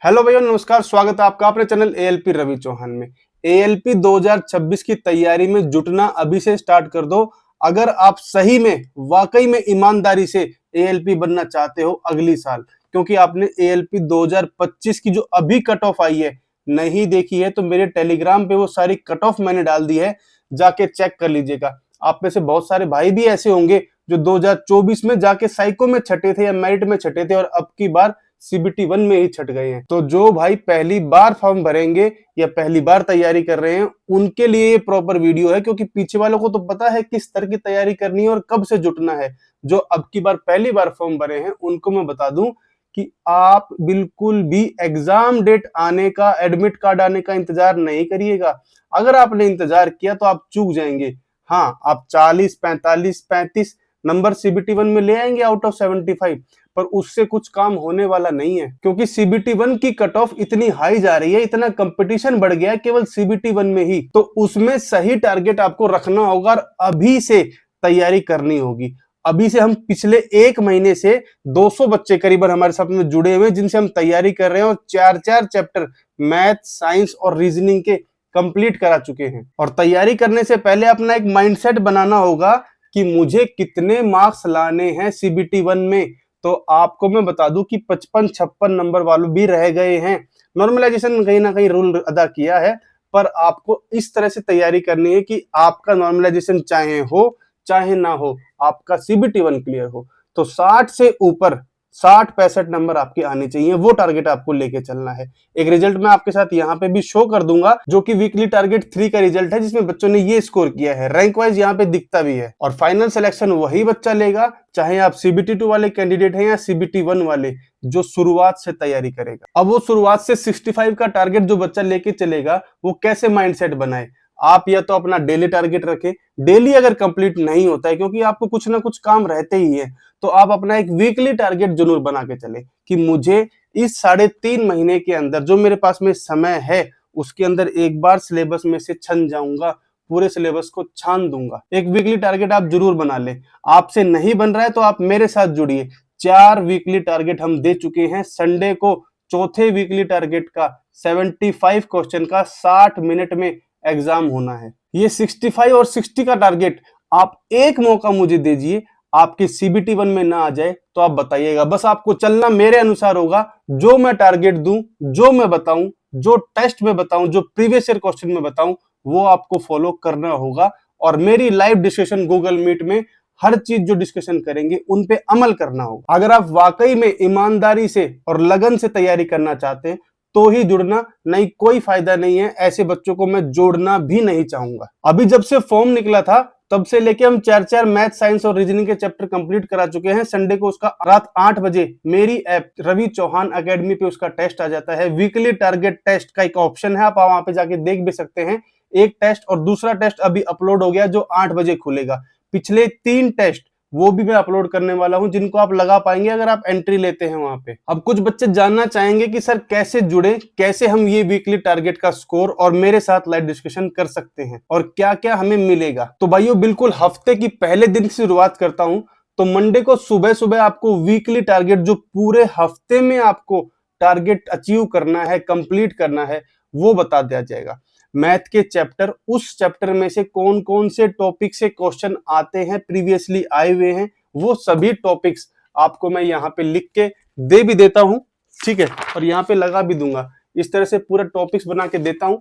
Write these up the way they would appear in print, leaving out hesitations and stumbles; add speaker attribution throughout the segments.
Speaker 1: Hello भैया, नमस्कार। स्वागत है आपका अपने चैनल एएलपी रवि चौहान में। एएलपी 2026 की तैयारी में जुटना अभी से स्टार्ट कर दो। अगर आप सही में वाकई में ईमानदारी से एएलपी बनना चाहते हो अगली साल, क्योंकि आपने एएलपी 2025 की जो अभी कट ऑफ आई है नहीं देखी है, तो मेरे टेलीग्राम पे वो सारी कट ऑफ मैंने डाल दी है, जाके चेक कर लीजिएगा। आप में से बहुत सारे भाई भी ऐसे होंगे जो 2024 में जाके साइको में छठे थे या मेरिट में छठे थे और अब की बार सीबीटी 1 में ही छट गए हैं। तो जो भाई पहली बार फॉर्म भरेंगे या पहली बार तैयारी कर रहे हैं, उनके लिए ये प्रॉपर वीडियो है, क्योंकि पीछे वालों को तो पता है किस स्तर की तैयारी करनी है और कब से जुटना है। जो अब की बार पहली बार फॉर्म भरे हैं उनको मैं बता दूं कि आप बिल्कुल भी एग्जाम डेट आने का, एडमिट कार्ड आने का इंतजार नहीं करिएगा। अगर आपने इंतजार किया तो आप चूक जाएंगे। हाँ, आप 40, 45, 35 नंबर सीबीटी 1 में ले आएंगे आउट ऑफ 75, पर उससे कुछ काम होने वाला नहीं है, क्योंकि सीबीटी 1 की कट ऑफ इतनी हाई जा रही है, इतना कंपटीशन बढ़ गया है केवल सीबीटी 1 में ही। तो उसमें सही टारगेट आपको रखना होगा और अभी से तैयारी करनी होगी। अभी से हम पिछले एक महीने से 200 बच्चे करीबन हमारे साथ में जुड़े हुए हैं, जिनसे हम तैयारी कर रहे हैं और 4-4 चैप्टर मैथ, साइंस और रीजनिंग के कंप्लीट करा चुके हैं। और तैयारी करने से पहले अपना एक माइंडसेट बनाना होगा कि मुझे कितने मार्क्स लाने हैं सीबीटी 1 में। तो आपको मैं बता दूं कि 55-56 नंबर वालों भी रह गए हैं। नॉर्मलाइजेशन कहीं ना कहीं रोल अदा किया है, पर आपको इस तरह से तैयारी करनी है कि आपका नॉर्मलाइजेशन चाहे हो चाहे ना हो, आपका सीबीटी 1 क्लियर हो। तो 60 से ऊपर 60-65 नंबर आपके आने चाहिए, वो टारगेट आपको लेके चलना है। एक रिजल्ट मैं आपके साथ यहाँ पे भी शो कर दूंगा, जो कि वीकली टारगेट 3 का रिजल्ट है, जिसमें बच्चों ने ये स्कोर किया है। रैंक वाइज यहाँ पे दिखता भी है और फाइनल सिलेक्शन वही बच्चा लेगा, चाहे आप सीबीटी 2 वाले कैंडिडेट हैं या सीबीटी 1 वाले, जो शुरुआत से तैयारी करेगा। अब वो शुरुआत से 65 का टारगेट जो बच्चा लेके चलेगा, वो कैसे माइंडसेट बनाए। आप या तो अपना डेली टारगेट रखें, डेली अगर कंप्लीट नहीं होता है, क्योंकि आपको कुछ ना कुछ काम रहते ही है, तो आप अपना एक वीकली टारगेट जरूर बना के चले कि मुझे इस 3.5 महीने के अंदर जो मेरे पास में समय है, उसके अंदर एक बार सिलेबस में से छन जाऊंगा, पूरे सिलेबस को छान दूंगा। एक वीकली टारगेट आप जरूर बना ले। आपसे नहीं बन रहा है तो आप मेरे साथ जुड़िए। 4 वीकली टारगेट हम दे चुके हैं। संडे को चौथे वीकली टारगेट का 75 क्वेश्चन का 60 मिनट में एग्जाम होना है। ये 65 और 60 का टारगेट आप एक मौका मुझे दीजिए, आपके सीबीटी 1 में ना आ जाए तो आप बताइएगा। बस आपको चलना मेरे अनुसार होगा। जो मैं टारगेट दूं, जो मैं बताऊं, जो टेस्ट में बताऊं, जो प्रीवियस ईयर क्वेश्चन में बताऊं, वो आपको फॉलो करना होगा। और मेरी लाइव डिस्कशन गूगल मीट में हर चीज जो डिस्कशन करेंगे उन पे अमल करना होगा। अगर आप वाकई में ईमानदारी से और लगन से तैयारी करना चाहते हैं तो ही जुड़ना, नहीं कोई फायदा नहीं है। ऐसे बच्चों को मैं जोड़ना भी नहीं चाहूंगा। अभी जब से फॉर्म निकला था तब से लेके हम 4-4 मैथ, साइंस और रीजनिंग के चैप्टर कंप्लीट करा चुके हैं। संडे को उसका रात 8 बजे मेरी ऐप रवि चौहान एकेडमी पे उसका टेस्ट आ जाता है। वीकली टारगेट टेस्ट का एक ऑप्शन है, आप वहां पे जाके देख भी सकते हैं। एक टेस्ट और दूसरा टेस्ट अभी अपलोड हो गया, जो 8 बजे खुलेगा। पिछले 3 टेस्ट वो भी मैं अपलोड करने वाला हूं, जिनको आप लगा पाएंगे अगर आप एंट्री लेते हैं वहां पे। अब कुछ बच्चे जानना चाहेंगे कि सर कैसे जुड़े, कैसे हम ये वीकली टारगेट का स्कोर और मेरे साथ लाइव डिस्कशन कर सकते हैं और क्या क्या हमें मिलेगा। तो भाइयों, बिल्कुल हफ्ते की पहले दिन से शुरुआत करता हूं। तो मंडे को सुबह सुबह आपको वीकली टारगेट, जो पूरे हफ्ते में आपको टारगेट अचीव करना है, कंप्लीट करना है, वो बता दिया जाएगा। मैथ के चैप्टर, उस चैप्टर में से कौन कौन से टॉपिक से क्वेश्चन आते हैं, प्रीवियसली आए हुए हैं, वो सभी टॉपिक्स आपको मैं यहाँ पे लिख के दे भी देता हूं, ठीक है, और यहाँ पे लगा भी दूंगा। इस तरह से पूरा टॉपिक्स बना के देता हूं।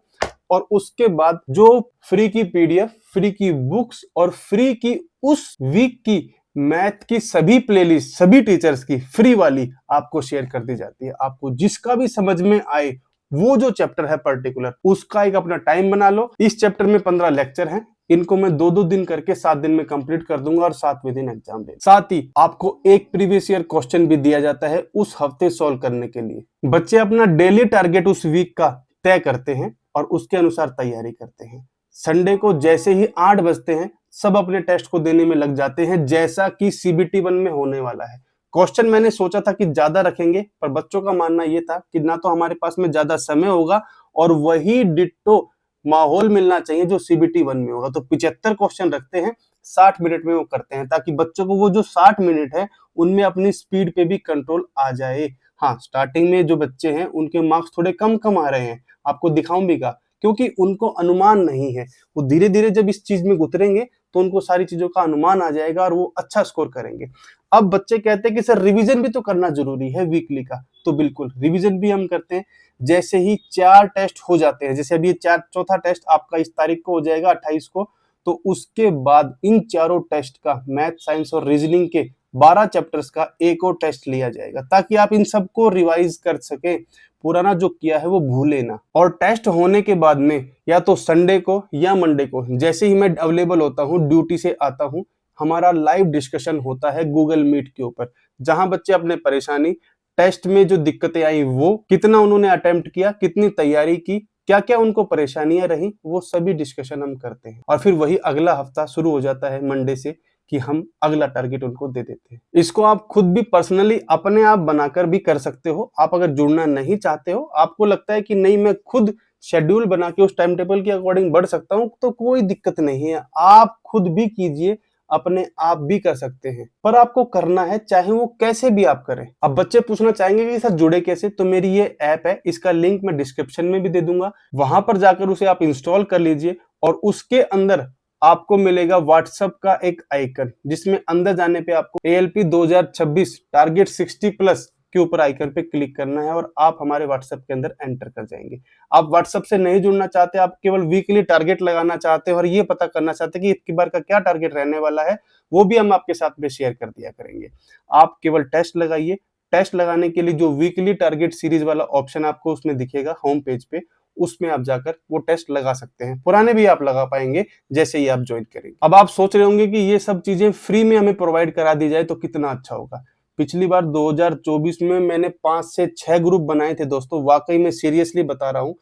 Speaker 1: और उसके बाद जो फ्री की पीडीएफ, फ्री की बुक्स और फ्री की उस वीक की मैथ की सभी प्लेलिस्ट, सभी टीचर्स की फ्री वाली आपको शेयर कर दी जाती है। आपको जिसका भी समझ में आए, वो जो चैप्टर है पर्टिकुलर, उसका एक अपना टाइम बना लो। इस चैप्टर में 15 लेक्चर हैं, इनको मैं 2-2 दिन करके 7 दिन में कंप्लीट कर दूंगा और 7वें दिन एग्जाम दे। साथ ही आपको एक प्रीवियस ईयर क्वेश्चन भी दिया जाता है उस हफ्ते सॉल्व करने के लिए। बच्चे अपना डेली टारगेट उस वीक का तय करते हैं और उसके अनुसार तैयारी करते हैं। संडे को जैसे ही 8 बजते हैं, सब अपने टेस्ट को देने में लग जाते हैं, जैसा कि सीबीटी 1 में होने वाला है। क्वेश्चन मैंने सोचा था कि ज्यादा रखेंगे, पर बच्चों का मानना यह था कि ना तो हमारे पास में ज्यादा समय होगा और वही डिट्टो माहौल मिलना चाहिए जो सीबीटी 1 में होगा। तो 75 क्वेश्चन रखते हैं, 60 मिनट में वो करते हैं, ताकि बच्चों को वो जो 60 मिनट है उनमें अपनी स्पीड पे भी कंट्रोल आ जाए। हाँ, स्टार्टिंग में जो बच्चे हैं उनके मार्क्स थोड़े कम कम आ रहे हैं, आपको दिखाऊं भी का, क्योंकि उनको अनुमान नहीं है। वो धीरे धीरे जब इस चीज में उतरेंगे तो उनको सारी चीजों का अनुमान आ जाएगा और वो अच्छा स्कोर करेंगे। अब बच्चे कहते हैं कि सर रिवीजन भी तो करना जरूरी है वीकली का, तो बिल्कुल रिवीजन भी हम करते हैं। जैसे ही 4 टेस्ट हो जाते हैं, जैसे अभी ये चौथा टेस्ट आपका इस तारीख को हो जाएगा 28 को, तो उसके बाद इन चारों टेस्ट का मैथ, साइंस और रीजनिंग के 12 चैप्टर्स का एक और टेस्ट लिया जाएगा, ताकि आप इन सबको रिवाइज कर सके, पुराना जो किया है वो भूले ना। और टेस्ट होने के बाद में या तो संडे को या मंडे को, जैसे ही मैं अवेलेबल होता हूँ, ड्यूटी से आता हूँ, हमारा लाइव डिस्कशन होता है गूगल मीट के ऊपर, जहां बच्चे अपने परेशानी, टेस्ट में जो दिक्कतें आई वो, कितना उन्होंने अटेम्प्ट किया, कितनी तैयारी की, क्या क्या उनको परेशानियां रही, वो सभी डिस्कशन हम करते हैं। और फिर वही अगला हफ्ता शुरू हो जाता है मंडे से, कि हम अगला टारगेट उनको दे देते हैं। इसको आप खुद भी पर्सनली अपने आप बनाकर भी कर सकते हो। आप अगर जुड़ना नहीं चाहते हो, आपको लगता है कि नहीं मैं खुद शेड्यूल बना के उस टाइम टेबल के अकॉर्डिंग बढ़ सकता हूं, तो कोई दिक्कत नहीं है, आप खुद भी कीजिए, अपने आप भी कर सकते हैं। पर आपको करना है, चाहे वो कैसे भी आप करें। अब बच्चे पूछना चाहेंगे कि सर जुड़े कैसे, तो मेरी ये ऐप है, इसका लिंक मैं डिस्क्रिप्शन में भी दे दूंगा, वहां पर जाकर उसे आप इंस्टॉल कर लीजिए और उसके अंदर आपको मिलेगा व्हाट्सएप का एक आइकन, जिसमें अंदर जाने पे आपको ALP 2026 टारगेट 60 प्लस के ऊपर आइकन पे क्लिक करना है और आप हमारे व्हाट्सएप के अंदर एंटर कर जाएंगे। आप व्हाट्सएप से नहीं जुड़ना चाहते, आप केवल वीकली टारगेट लगाना चाहते हैं और ये पता करना चाहते हैं कि इस बार का क्या टारगेट रहने वाला है, वो भी हम आपके साथ में शेयर कर दिया करेंगे। आप केवल टेस्ट लगाइए। टेस्ट लगाने के लिए जो वीकली टारगेट सीरीज वाला ऑप्शन आपको उसमें दिखेगा होम पेज पे, उसमें आप जाकर वो टेस्ट लगा सकते हैं। पुराने भी आप लगा पाएंगे जैसे ही आप ज्वाइन करेंगे। अब आप सोच रहे होंगे कि ये सब चीजें फ्री में हमें प्रोवाइड करा दी जाए तो कितना अच्छा होगा। पिछली बार 2024 में मैंने 5 से 6 ग्रुप बनाए थे दोस्तों, वाकई में सीरियसली बता रहा हूँ।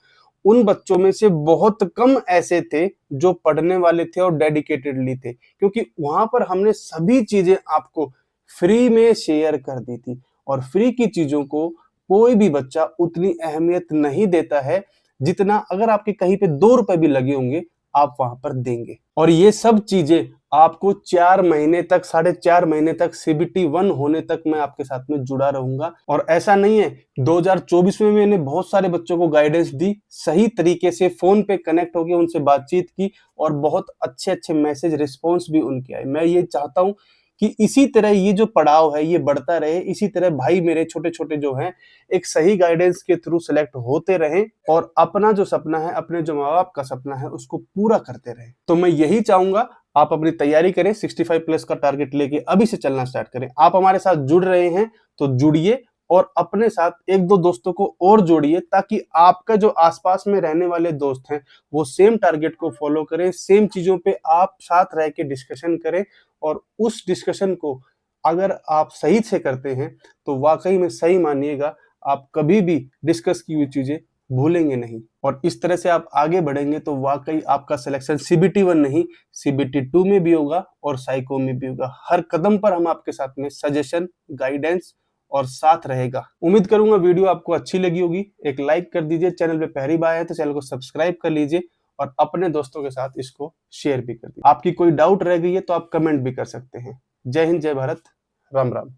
Speaker 1: उन बच्चों में से बहुत कम ऐसे थे जो पढ़ने वाले थे और डेडिकेटेडली थे, क्योंकि वहां पर हमने सभी चीजें आपको फ्री में शेयर कर दी थी। और फ्री की चीजों को कोई भी बच्चा उतनी अहमियत नहीं देता है जितना अगर आपके कहीं पे 2 रुपए भी लगे होंगे आप वहां पर देंगे। और ये सब चीजें आपको 4 महीने तक, 4.5 महीने तक, CBT 1 होने तक मैं आपके साथ में जुड़ा रहूंगा। और ऐसा नहीं है, 2024 में मैंने बहुत सारे बच्चों को गाइडेंस दी, सही तरीके से फोन पे कनेक्ट होकर उनसे बातचीत की और बहुत अच्छे अच्छे मैसेज रिस्पॉन्स भी उनके आए। मैं ये चाहता हूँ कि इसी तरह ये जो पड़ाव है ये बढ़ता रहे, इसी तरह भाई मेरे छोटे छोटे जो हैं एक सही गाइडेंस के थ्रू सेलेक्ट होते रहें और अपना जो सपना है, अपने जो माँ बाप का सपना है, उसको पूरा करते रहें। तो मैं यही चाहूंगा आप अपनी तैयारी करें, 65 प्लस का टारगेट लेके अभी से चलना स्टार्ट करें। आप हमारे साथ जुड़ रहे हैं तो जुड़िए और अपने साथ 1-2 दोस्तों को और जोड़िए, ताकि आपका जो आसपास में रहने वाले दोस्त हैं वो सेम टारगेट को फॉलो करें, सेम चीजों पे आप साथ रह के डिस्कशन करें। और उस डिस्कशन को अगर आप सही से करते हैं तो वाकई में सही मानिएगा, आप कभी भी डिस्कस की हुई चीजें भूलेंगे नहीं। और इस तरह से आप आगे बढ़ेंगे तो वाकई आपका सिलेक्शन CBT 1 नहीं, CBT 2 में भी होगा और साइको में भी होगा। हर कदम पर हम आपके साथ में सजेशन, गाइडेंस और साथ रहेगा। उम्मीद करूंगा वीडियो आपको अच्छी लगी होगी। एक लाइक कर दीजिए, चैनल पे पहली बार है तो चैनल को सब्सक्राइब कर लीजिए और अपने दोस्तों के साथ इसको शेयर भी कर दीजिए। आपकी कोई डाउट रह गई है तो आप कमेंट भी कर सकते हैं। जय हिंद, जय भारत, राम राम।